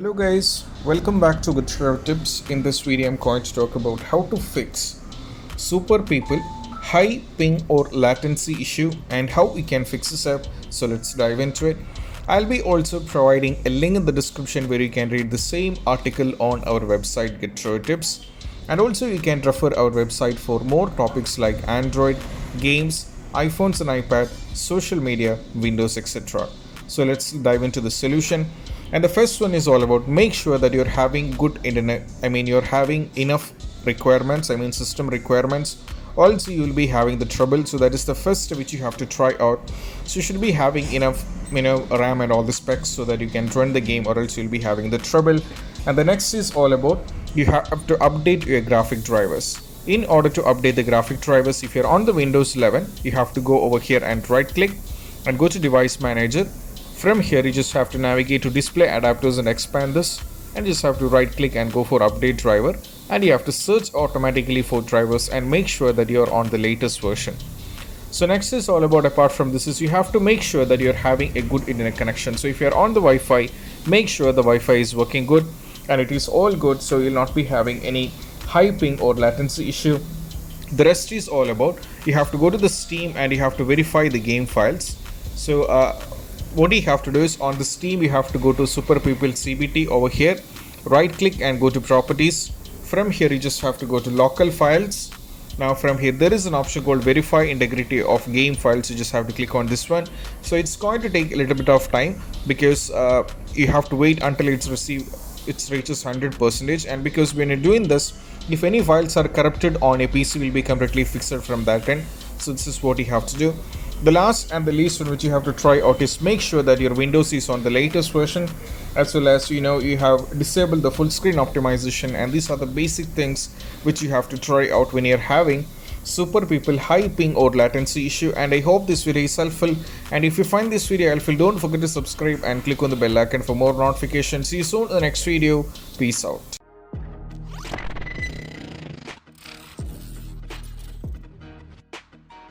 Hello guys, welcome back to Good Tips. In this video I'm going to talk about how to fix super people high ping or latency issue and how we can fix this up. So let's dive into it. I'll be also providing a link in the description where you can read the same article on our website Get Tips, and also you can refer our website for more topics like Android, games, iPhones and iPad, social media, Windows, etc. So let's dive into the solution. And the first one is all about make sure that you're having good internet. You're having enough requirements, system requirements. Also, you'll be having the trouble. So that is the first step which you have to try out. So you should be having enough, RAM and all the specs so that you can run the game, or else you'll be having the trouble. And the next is all about you have to update your graphic drivers. In order to update the graphic drivers, if you're on the Windows 11, you have to go over here and right click and go to Device Manager. From here you just have to navigate to display adapters and expand this, and just have to right click and go for update driver, and you have to search automatically for drivers and make sure that you're on the latest version. So next is all about, apart from this, is you have to make sure that you're having a good internet connection. So if you're on the Wi-Fi, make sure the Wi-Fi is working good and it is all good, so you'll not be having any high ping or latency issue. The rest is all about you have to go to the Steam and you have to verify the game files. So what you have to do is on the Steam you have to go to Super People CBT over here, right click and go to properties. From here you just have to go to local files. Now from here there is an option called verify integrity of game files. You just have to click on this one. So it's going to take a little bit of time because you have to wait until it reaches 100%, and because when you're doing this, if any files are corrupted on a PC, will be completely fixed from that end. So this is what you have to do. The last and the least one which you have to try out is make sure that your Windows is on the latest version, as well as you have disabled the full screen optimization, and these are the basic things which you have to try out when you're having super people high ping or latency issue. And I hope this video is helpful, and if you find this video helpful, don't forget to subscribe and click on the bell icon for more notifications. See you soon in the next video. Peace out.